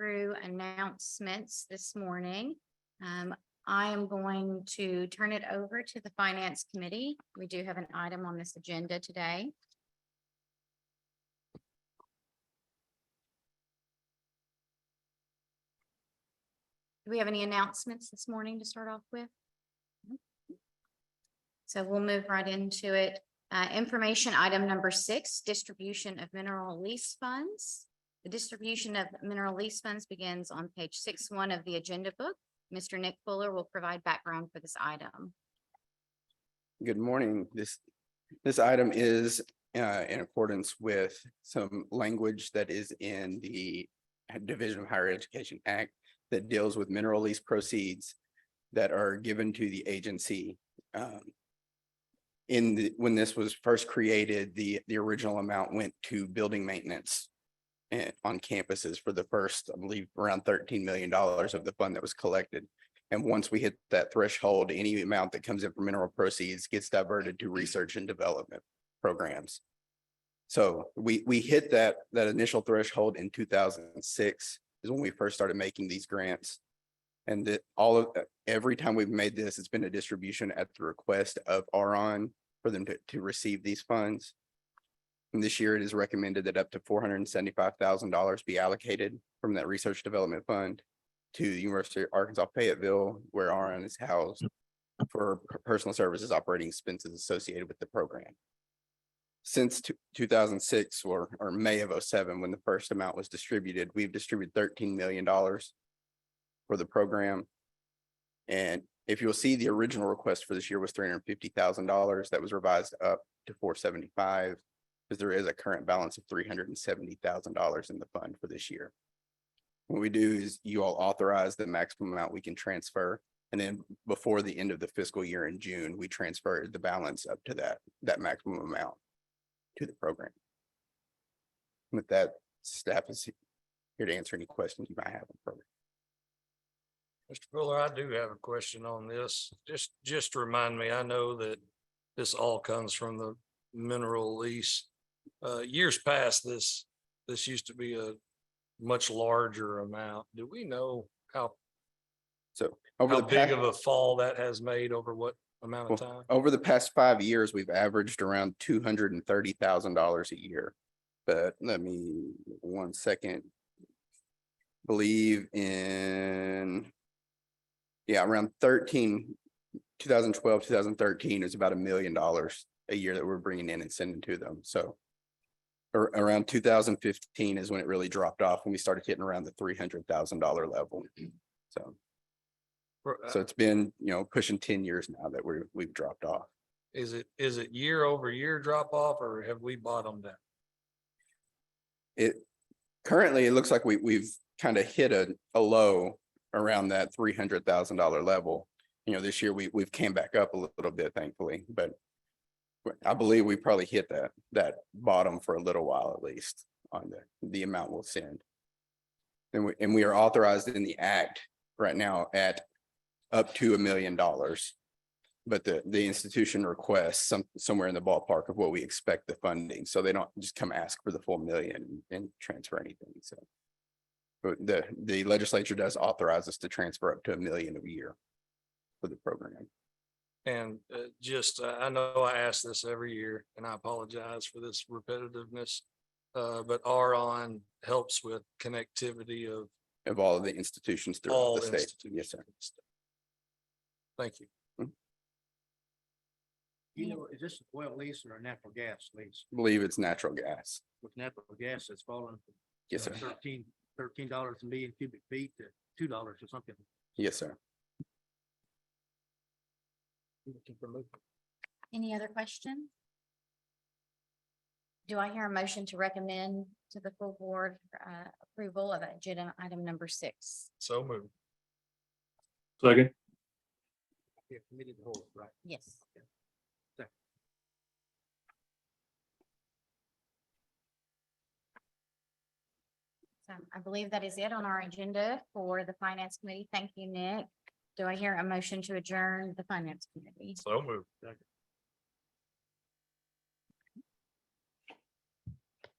through announcements this morning. I am going to turn it over to the Finance Committee. We do have an item on this agenda today. Do we have any announcements this morning to start off with? So we'll move right into it. Information item number 6, distribution of mineral lease funds. The distribution of mineral lease funds begins on page 6.1 of the agenda book. Mr. Nick Fuller will provide background for this item. Good morning. This item is in accordance with some language that is in the Division of Higher Education Act that deals with mineral lease proceeds that are given to the agency. When this was first created, the original amount went to building maintenance on campuses for the first, I believe, around $13 million of the fund that was collected. And once we hit that threshold, any amount that comes in from mineral proceeds gets diverted to research and development programs. So we hit that initial threshold in 2006 is when we first started making these grants. And every time we've made this, it's been a distribution at the request of RON for them to receive these funds. And this year it is recommended that up to $475,000 be allocated from that research development fund to the University of Arkansas Fayetteville, where RON is housed, for personal services operating expenses associated with the program. Since 2006 or May of 2007, when the first amount was distributed, we've distributed $13 million for the program. And if you'll see, the original request for this year was $350,000. That was revised up to $475,000 because there is a current balance of $370,000 in the fund for this year. What we do is you all authorize the maximum amount we can transfer. And then before the end of the fiscal year in June, we transfer the balance up to that maximum amount to the program. With that, staff is here to answer any questions you might have on the program. Mr. Fuller, I do have a question on this. Just to remind me, I know that this all comes from the mineral lease. Years past, this used to be a much larger amount. Do we know how big of a fall that has made over what amount of time? Over the past 5 years, we've averaged around $230,000 a year. But let me 1 second. Believe in around 2012, 2013 is about $1 million a year that we're bringing in and sending to them. So around 2015 is when it really dropped off, when we started hitting around the $300,000 level. So it's been, pushing 10 years now that we've dropped off. Is it year over year drop off, or have we bottomed out? Currently it looks like we've kind of hit a low around that $300,000 level. This year we've came back up a little bit, thankfully, but I believe we probably hit that bottom for a little while, at least, on the amount we'll send. And we are authorized in the act right now at up to $1 million, but the institution requests somewhere in the ballpark of what we expect the funding, so they don't just come ask for the full $1 million and transfer anything. So but the legislature does authorize us to transfer up to $1 million a year for the program. And I know I ask this every year, and I apologize for this repetitiveness, but RON helps with connectivity of all of the institutions throughout the state. Yes, sir. Thank you. Is this a oil lease or a natural gas lease? I believe it's natural gas. With natural gas, it's fallen. Yes, sir. $13 a million cubic feet to $2 or something. Yes, sir. Any other questions? Do I hear a motion to recommend to the full board approval of agenda item number 6? So moved. Second. Yeah, committee to hold, right? Yes. Second. So I believe that is it on our agenda for the Finance Committee. Thank you, Nick. Do I hear a motion to adjourn the Finance Committee? So moved.